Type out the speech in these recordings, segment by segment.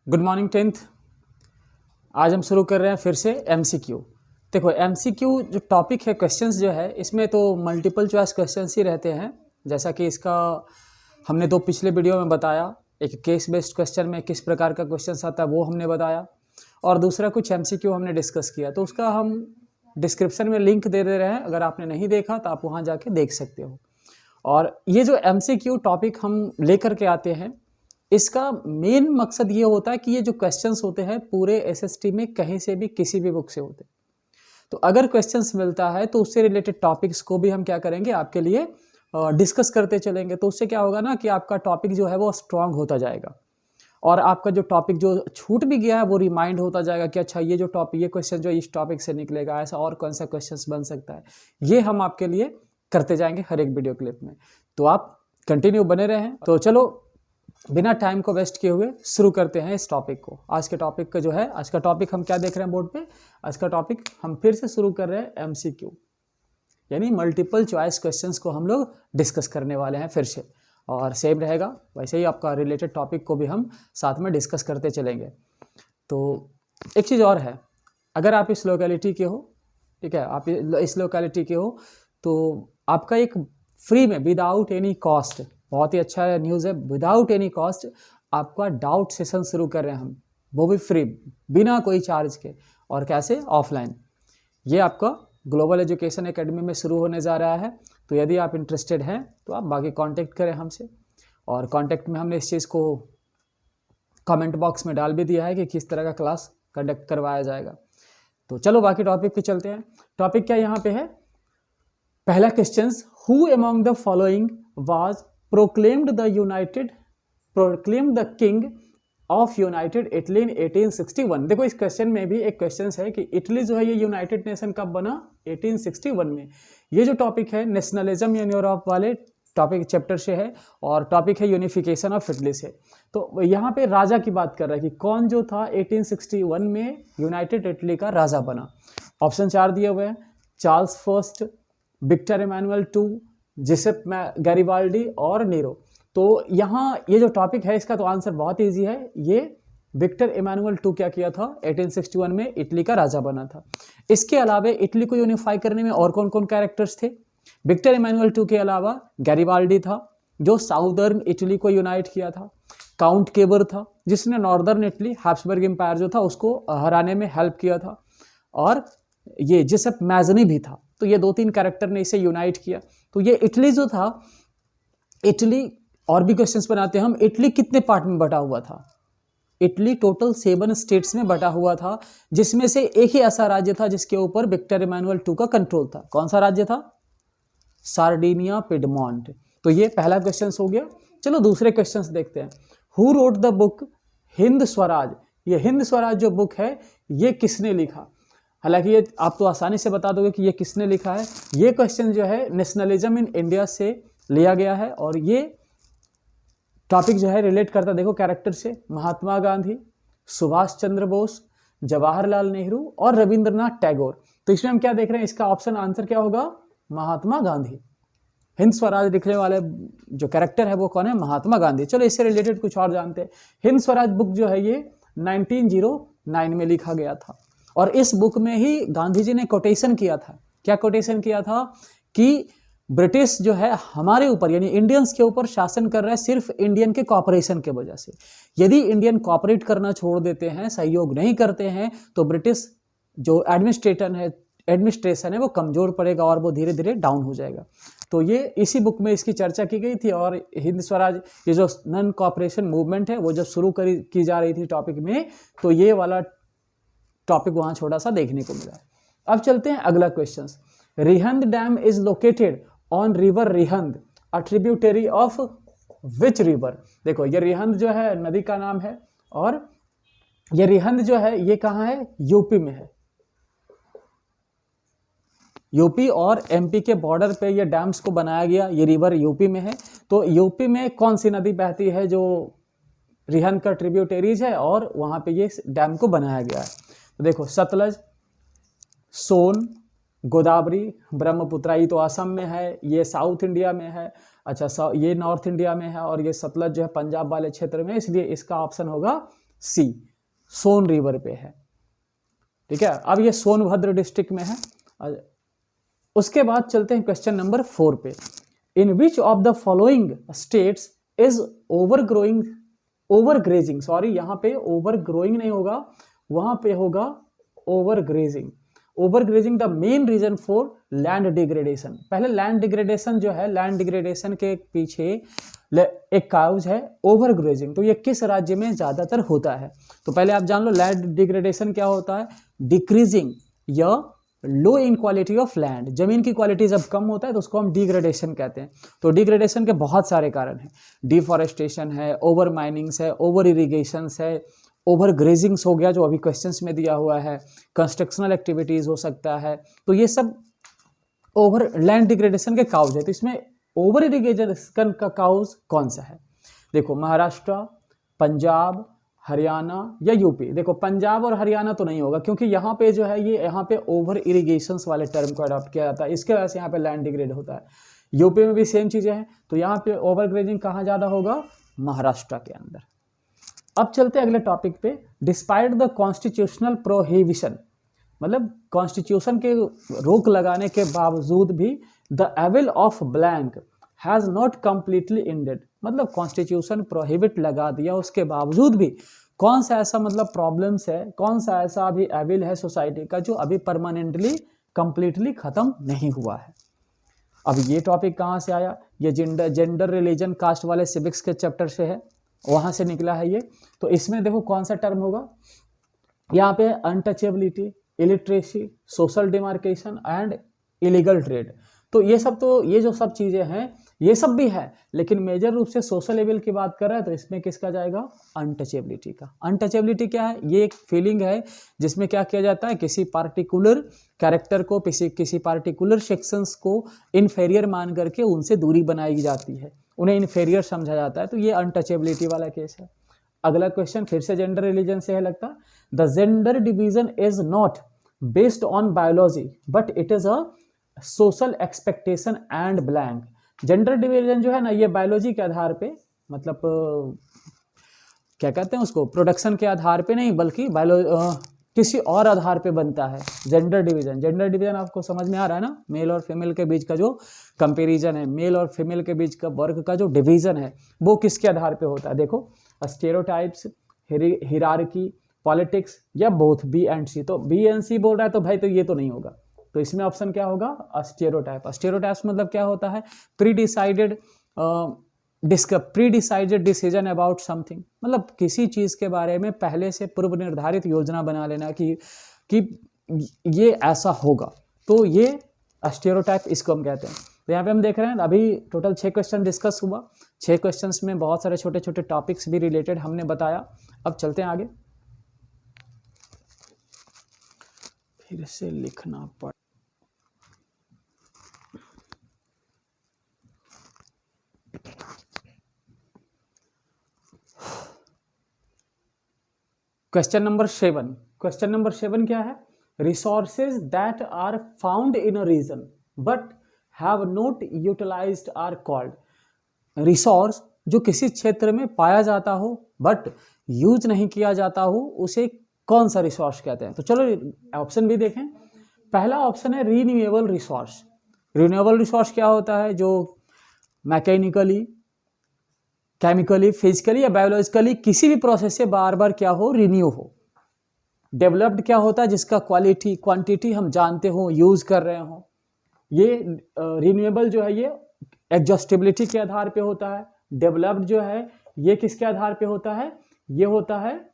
Good morning 10th। आज हम शुरू कर रहे हैं फिर से एमसीक्यू। देखो एमसीक्यू जो टॉपिक है, क्वेश्चंस जो है, इसमें तो मल्टीपल चॉइस क्वेश्चंस ही रहते हैं। जैसा कि इसका हमने दो पिछले वीडियो में बताया, एक केस बेस्ड क्वेश्चन में किस प्रकार का क्वेश्चन आता है वो हमने बताया, और दूसरा कुछ एमसीक्यू हमने डिस्कस किया। तो उसका हम डिस्क्रिप्शन में लिंक दे रहे हैं, अगर आपने नहीं देखा तो आप वहाँ जाके देख सकते हो। और ये जो एमसीक्यू टॉपिक हम लेकर के आते हैं, इसका मेन मकसद ये होता है कि ये जो क्वेश्चंस होते हैं पूरे एसएसटी में कहीं से भी किसी भी बुक से होते हैं। तो अगर क्वेश्चंस मिलता है तो उससे रिलेटेड टॉपिक्स को भी हम क्या करेंगे, आपके लिए डिस्कस करते चलेंगे। तो उससे क्या होगा ना कि आपका टॉपिक जो है वो स्ट्रांग होता जाएगा, और आपका जो टॉपिक जो छूट भी गया है वो रिमाइंड होता जाएगा कि अच्छा ये जो टॉपिक, ये क्वेश्चन जो इस टॉपिक से निकलेगा, ऐसा और कौन सा क्वेश्चन बन सकता है, ये हम आपके लिए करते जाएंगे हर एक वीडियो क्लिप में। तो आप कंटिन्यू बने रहें। तो चलो बिना टाइम को वेस्ट किए हुए शुरू करते हैं इस टॉपिक को। आज के टॉपिक का जो है, आज का टॉपिक हम क्या देख रहे हैं बोर्ड पे, आज का टॉपिक हम फिर से शुरू कर रहे हैं एमसीक्यू, यानी मल्टीपल चॉइस क्वेश्चंस को हम लोग डिस्कस करने वाले हैं फिर से। और सेम रहेगा वैसे ही, आपका रिलेटेड टॉपिक को भी हम साथ में डिस्कस करते चलेंगे। तो एक चीज़ और है, अगर आप इस लोकेलिटी के हो, ठीक है, आप इस लोकेलिटी के हो, तो आपका एक फ्री में विदाउट एनी कॉस्ट, बहुत ही अच्छा न्यूज़ है, विदाउट एनी कॉस्ट आपका डाउट सेशन शुरू कर रहे हैं हम, वो भी फ्री, बिना कोई चार्ज के। और कैसे? ऑफलाइन। ये आपका ग्लोबल एजुकेशन एकेडमी में शुरू होने जा रहा है। तो यदि आप इंटरेस्टेड हैं तो आप बाकी कांटेक्ट करें हमसे, और कांटेक्ट में हमने इस चीज़ को कमेंट बॉक्स में डाल भी दिया है कि किस तरह का क्लास कंडक्ट करवाया जाएगा। तो चलो बाकी टॉपिक पे चलते हैं। टॉपिक क्या यहाँ पे है? पहला question, who among the following was proclaimed the king of United Italy इन 1861। देखो इस क्वेश्चन में भी एक क्वेश्चन है कि इटली जो है ये यूनाइटेड नेशन कब बना? 1861 में। ये जो टॉपिक है नेशनलिज्म इन यूरोप वाले टॉपिक चैप्टर से है, और टॉपिक है यूनिफिकेशन ऑफ इटली से। तो यहाँ पे राजा की बात कर रहा है कि कौन जो था 1861 में यूनाइटेड इटली का राजा बना। ऑप्शन 4 दिए हुए हैं, Charles first, Victor Emmanuel two, Giuseppe Garibaldi और नीरो। तो यहाँ ये जो टॉपिक है इसका तो आंसर बहुत इजी है, ये विक्टर इमैनुअल टू क्या किया था? 1861 में इटली का राजा बना था। इसके अलावा इटली को यूनिफाई करने में और कौन कौन कैरेक्टर्स थे? विक्टर इमैनुअल टू के अलावा गैरिबाल्डी था जो साउदर्न इटली को यूनाइट किया था, काउंट केबर था जिसने नॉर्दर्न इटली हैब्सबर्ग एम्पायर जो था उसको हराने में हेल्प किया था, और ये जिसेप मैज़नी भी था। तो ये 2-3 कैरेक्टर ने इसे यूनाइट किया। तो ये इटली जो था, इटली, और भी क्वेश्चंस बनाते हैं हम, इटली कितने पार्ट में बटा हुआ था? इटली टोटल 7 स्टेट्स में बटा हुआ था, जिसमें से एक ही ऐसा राज्य था जिसके ऊपर विक्टर इमैनुअल टू का कंट्रोल था। कौन सा राज्य था? Sardinia Piedmont. तो ये पहला क्वेश्चन हो गया। चलो दूसरे क्वेश्चंस देखते हैं। Who wrote the book Hind Swaraj? ये हिंद स्वराज जो बुक है ये किसने लिखा? हालांकि ये आप तो आसानी से बता दोगे कि ये किसने लिखा है। ये क्वेश्चन जो है नेशनलिज्म इन इंडिया से लिया गया है, और ये टॉपिक जो है रिलेट करता, देखो कैरेक्टर से, महात्मा गांधी, सुभाष चंद्र बोस, जवाहरलाल नेहरू और रविंद्रनाथ टैगोर। तो इसमें हम क्या देख रहे हैं, इसका ऑप्शन आंसर क्या होगा? महात्मा गांधी। हिंद स्वराज लिखने वाले जो कैरेक्टर है वो कौन है? महात्मा गांधी। चलो इससे रिलेटेड कुछ और जानते हैं। हिंद स्वराज बुक जो है ये 1909 में लिखा गया था, और इस बुक में ही गांधी जी ने कोटेशन किया था। क्या कोटेशन किया था? कि ब्रिटिश जो है हमारे ऊपर, यानी इंडियंस के ऊपर शासन कर रहा है सिर्फ इंडियन के कॉपरेशन के वजह से। यदि इंडियन कॉपरेट करना छोड़ देते हैं, सहयोग नहीं करते हैं, तो ब्रिटिश जो एडमिनिस्ट्रेशन है वो कमजोर पड़ेगा और वो धीरे धीरे डाउन हो जाएगा। तो ये इसी बुक में इसकी चर्चा की गई थी। और हिंद स्वराज, ये जो नॉन कॉपरेशन मूवमेंट है वो जब शुरू की जा रही थी टॉपिक में, तो ये वाला टॉपिक वहां छोटा सा देखने को मिला। अब चलते हैं अगला question. Rihand dam is located on river Rihand, a tributary of which river? देखो ये रिहंद जो है नदी का नाम है, और ये रिहंद जो है ये कहाँ है? यूपी में है। यूपी और एमपी के बॉर्डर पे ये डैम्स को बनाया गया। ये रिवर यूपी में है। तो यूपी में कौन सी नदी बहती है जो रिहंद का ट्रिब्यूटरीज है, और वहां पे ये डैम को बनाया गया है? तो देखो सतलज, सोन, गोदावरी, ब्रह्मपुत्रा, ये तो असम में है, ये साउथ इंडिया में है, अच्छा ये नॉर्थ इंडिया में है, और ये सतलज जो है पंजाब वाले क्षेत्र में, इसलिए इसका ऑप्शन होगा सी, सोन रिवर पे है। ठीक है, अब ये सोनभद्र डिस्ट्रिक्ट में है। उसके बाद चलते हैं क्वेश्चन नंबर 4 पे। In which of the following states is overgrazing, sorry यहाँ पे ओवरग्रोइंग नहीं होगा, वहां पे होगा overgrazing. Overgrazing the main reason for land degradation. पहले लैंड डिग्रेडेशन जो है, लैंड डिग्रेडेशन के पीछे एक काउज है ओवरग्रेजिंग। तो ये किस राज्य में ज्यादातर होता है? तो पहले आप जान लो लैंड डिग्रेडेशन क्या होता है। डिक्रीजिंग या लो इन क्वालिटी ऑफ लैंड, जमीन की क्वालिटी जब कम होता है तो उसको हम डिग्रेडेशन कहते हैं। तो डिग्रेडेशन के बहुत सारे कारण हैं, डिफॉरेस्टेशन है, ओवर माइनिंग्स है, ओवर इरिगेशंस है, ओवर ग्रेजिंग्स हो गया जो अभी क्वेश्चंस में दिया हुआ है, कंस्ट्रक्शनल एक्टिविटीज हो सकता है। तो ये सब ओवर लैंड डिग्रेडेशन के काउज है। तो इसमें ओवर इरिगेशन का काउज कौन सा है? देखो महाराष्ट्र, पंजाब, हरियाणा या यूपी। देखो पंजाब और हरियाणा तो नहीं होगा क्योंकि यहाँ पे जो है ये यहाँ पे ओवर इरिगेशंस वाले टर्म को अडॉप्ट किया जाता है, इसके वजह से यहाँ पे लैंड डिग्रेड होता है। यूपी में भी सेम चीजें हैं। तो यहाँ पे ओवर ग्रेजिंग कहाँ ज्यादा होगा? महाराष्ट्र के अंदर। अब चलते अगले टॉपिक पे। डिस्पाइट द कॉन्स्टिट्यूशनल प्रोहिबिशन, मतलब कॉन्स्टिट्यूशन के रोक लगाने के बावजूद भी the evil of blank has not completely ended, मतलब कॉन्स्टिट्यूशन प्रोहिबिट लगा दिया उसके बावजूद भी कौन सा ऐसा मतलब प्रॉब्लम्स है, कौन सा ऐसा अभी एविल है सोसाइटी का जो अभी परमानेंटली कंप्लीटली खत्म नहीं हुआ है। अब ये टॉपिक कहाँ से आया? ये जेंडर रिलीजन कास्ट वाले सिविक्स के चैप्टर से है, वहां से निकला है ये। तो इसमें देखो कौन सा टर्म होगा यहाँ पे? Untouchability, illiteracy, social demarcation and illegal trade. तो ये सब, तो ये जो सब चीजें हैं ये सब भी है, लेकिन मेजर रूप से सोशल एविल की बात कर रहा है तो इसमें किसका जाएगा? अनटचेबिलिटी का। अनटचेबिलिटी क्या है? ये एक फीलिंग है जिसमें क्या किया जाता है, किसी पार्टिकुलर कैरेक्टर को, किसी पार्टिकुलर सेक्शंस को इन्फेरियर मान करके उनसे दूरी बनाई जाती है, उन्हें इन्फेरियर समझा जाता है। तो ये अनटचेबिलिटी वाला केस है। अगला क्वेश्चन फिर से जेंडर रिलीजन से है लगता। The gender division is not based on biology but it is a social expectation and blank. Gender division जो है ना, ये बायोलॉजी के आधार पे, मतलब क्या कहते हैं उसको, प्रोडक्शन के आधार पे नहीं बल्कि किसी और आधार पे बनता है जेंडर डिवीजन। जेंडर डिवीजन आपको समझ में आ रहा है ना? मेल और फीमेल के बीच का जो कंपैरिजन है, मेल और फीमेल के बीच का वर्ग का जो डिवीजन है वो किसके आधार पे होता है? देखो स्टेरियोटाइप्स, हिरार्की, पॉलिटिक्स या बोथ, बी एंड सी। तो बी एंड सी बोल रहा है तो भाई तो ये तो नहीं होगा। तो इसमें ऑप्शन क्या होगा? स्टेरियोटाइप। स्टेरियोटाइप्स मतलब क्या होता है? Pre decided decision about something, मतलब किसी चीज के बारे में पहले से पूर्व निर्धारित योजना बना लेना कि ये ऐसा होगा। तो ये स्टेरियोटाइप इसको हम कहते हैं। तो यहाँ पे हम देख रहे हैं अभी टोटल 6 क्वेश्चन डिस्कस हुआ। 6 क्वेश्चंस में बहुत सारे छोटे छोटे टॉपिक्स भी रिलेटेड हमने बताया। अब चलते हैं आगे। फिर से लिखना पड़ क्वेश्चन नंबर 7। क्वेश्चन नंबर 7 क्या है? Resources that are found in a region but have not utilized are called. Resource जो किसी क्षेत्र में पाया जाता हो बट यूज नहीं किया जाता हो उसे कौन सा रिसोर्स कहते हैं? तो चलो ऑप्शन भी देखें। पहला ऑप्शन है रीन्यूएबल रिसोर्स। रीन्यूएबल रिसोर्स क्या होता है? जो मैकेनिकली, केमिकली, फिजिकली या बायोलॉजिकली किसी भी प्रोसेस से बार बार क्या हो? रिन्यू हो। डेवलप्ड क्या होता है? जिसका क्वालिटी क्वांटिटी हम जानते हो, यूज कर रहे हो। ये रिन्यूएबल जो है ये एग्जॉस्टिबिलिटी के आधार पे होता है। डेवलप्ड जो है ये किसके आधार पे होता है? ये होता है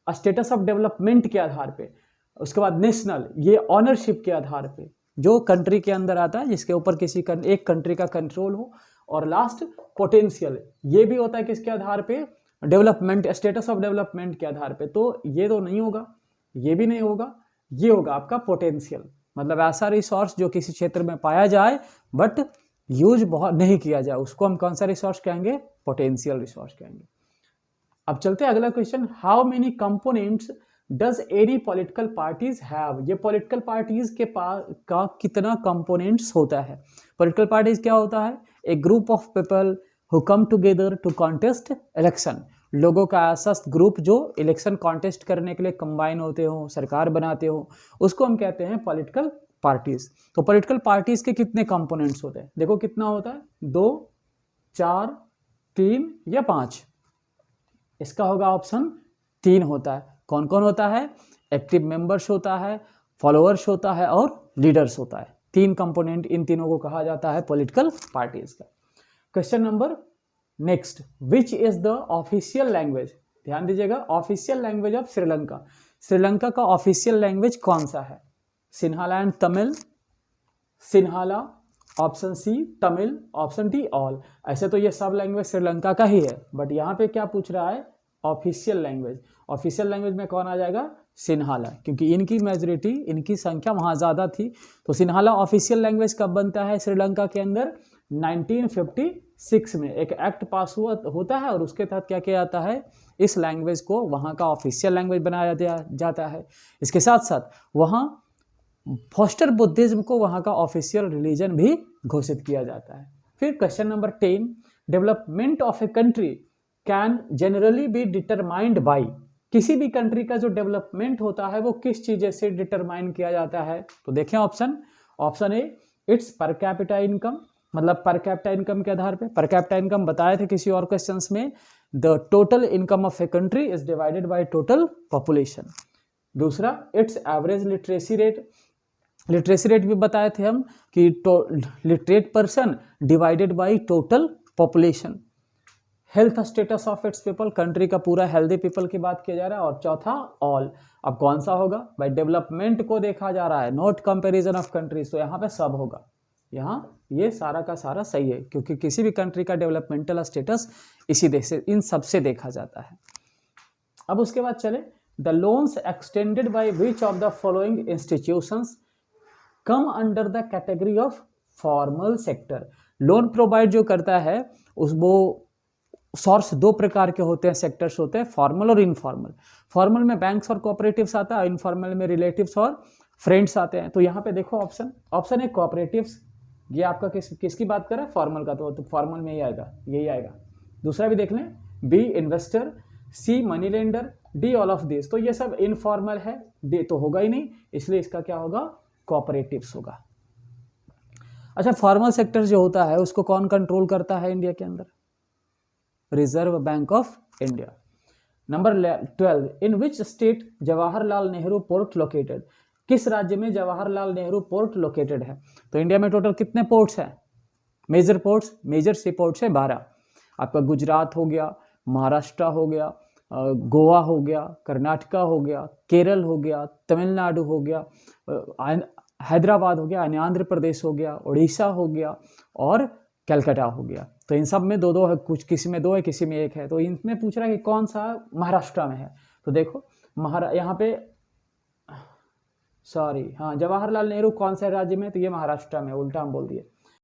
स्टेटस ऑफ डेवलपमेंट के आधार पे। उसके बाद नेशनल, ये ऑनरशिप के आधार पे, जो कंट्री के अंदर आता है जिसके ऊपर किसी एक कंट्री का कंट्रोल हो। और लास्ट पोटेंशियल, ये भी होता है किसके आधार पे? डेवलपमेंट, स्टेटस ऑफ डेवलपमेंट के आधार पे। तो ये तो नहीं होगा, ये भी नहीं होगा, ये होगा आपका पोटेंशियल, मतलब ऐसा रिसोर्स जो किसी क्षेत्र में पाया जाए बट यूज बहुत नहीं किया जाए, उसको हम कौन सा रिसोर्स कहेंगे? पोटेंशियल रिसोर्स कहेंगे। अब चलते हैं अगला question. How many components does any political parties have? ये पॉलिटिकल पार्टीज के का कितना कंपोनेंट्स होता है? पॉलिटिकल पार्टीज क्या होता है? A group of people who come together to contest election. लोगों का ऐसा ग्रुप जो इलेक्शन कॉन्टेस्ट करने के लिए कंबाइन होते हो, सरकार बनाते हो, उसको हम कहते हैं पॉलिटिकल पार्टीज। तो पॉलिटिकल पार्टीज के कितने कंपोनेंट्स होते हैं, देखो कितना होता है, 2, 4, 3 या 5। इसका होगा ऑप्शन 3 होता है। कौन कौन होता है, एक्टिव मेंबर्स होता है, फॉलोअर्स होता है और लीडर्स होता है। 3 कंपोनेंट, इन तीनों को कहा जाता है पॉलिटिकल पार्टीज का। Question number next, which is the official language, ध्यान दीजिएगा, official language of Sri Lanka. Sri Lanka का ऑफिशियल लैंग्वेज कौन सा है, Sinhala and Tamil, Sinhala, option C Tamil, option D all. ऐसे तो ये सब लैंग्वेज श्रीलंका का ही है, बट यहाँ पे क्या पूछ रहा है, ऑफिशियल लैंग्वेज। ऑफिशियल लैंग्वेज में कौन आ जाएगा, सिन्हाला, क्योंकि इनकी मेजोरिटी, इनकी संख्या वहाँ ज़्यादा थी। तो सिन्हाला ऑफिशियल लैंग्वेज कब बनता है श्रीलंका के अंदर, 1956 में एक एक्ट पास हुआ होता है और उसके तहत क्या किया जाता है, इस लैंग्वेज को वहाँ का ऑफिशियल लैंग्वेज बनाया जाता है। इसके साथ साथ वहाँ फोस्टर बुद्धिज्म को वहाँ का ऑफिशियल रिलीजन भी घोषित किया जाता है। फिर question number 10, development of a country can generally be determined by, किसी भी कंट्री का जो डेवलपमेंट होता है वो किस चीज़ से डिटरमाइन किया जाता है। तो देखें option A, it's per capita income, मतलब पर कैपिटा इनकम के आधार पे। पर कैपिटा इनकम बताए थे किसी और क्वेश्चंस में, the total income of a country is divided by total population. दूसरा, its average literacy rate, literacy rate भी बताए थे हम कि literate person divided by total population. Health status of its people, country का पूरा हेल्दी पीपल की बात किया जा रहा है। और चौथा, ऑल। अब कौन सा होगा भाई, डेवलपमेंट को देखा जा रहा है, नॉट कंपैरिजन ऑफ कंट्रीज, तो यहाँ पे सब होगा। यहाँ ये सारा का सारा सही है, क्योंकि किसी भी कंट्री का डेवलपमेंटल स्टेटस इसी देश से, इन सब से देखा जाता है। अब उसके बाद चले, the loans extended by which of the following institutions come under the category of formal sector. Loan provide जो करता है उस वो सोर्स 2 प्रकार के होते हैं, सेक्टर्स होते हैं, फॉर्मल और इनफॉर्मल। फॉर्मल में बैंक्स और कोऑपरेटिव्स आता है, इनफॉर्मल में रिलेटिव्स और फ्रेंड्स आते हैं। तो यहाँ पे देखो ऑप्शन है कोऑपरेटिव्स, ये आपका किसकी बात कर रहा है, फॉर्मल का, तो फॉर्मल में ही आएगा, यही आएगा। दूसरा भी देख लें, B investor, C money lender, D all of this. तो ये सब इनफॉर्मल है, डी तो होगा ही नहीं, इसलिए इसका क्या होगा, कोऑपरेटिव्स होगा। अच्छा, फॉर्मल सेक्टर जो होता है उसको कौन कंट्रोल करता है इंडिया के अंदर, reserve bank of India. Number 12, in which state Jawaharlal Nehru port located, किस राज्य में जवाहरलाल नेहरू पोर्ट लोकेटेड है। तो इंडिया में टोटल कितने पोर्ट्स हैं, मेजर पोर्ट्स, मेजर सी पोर्ट्स है 12। आपका गुजरात हो गया, महाराष्ट्र हो गया, गोवा हो गया, कर्नाटका हो गया, केरल हो गया, तमिलनाडु हो गया, हैदराबाद हो गया, आंध्र प्रदेश हो गया, उड़ीसा हो गया और कलकत्ता हो गया। तो इन सब में 2-2 है, कुछ किसी में 2 है, किसी में 1 है। तो इनमें पूछ रहा है कि कौन सा महाराष्ट्र में है। तो देखो यहाँ पे हाँ, जवाहरलाल नेहरू कौन से राज्य में, तो ये महाराष्ट्र में, उल्टा हम बोल दिए।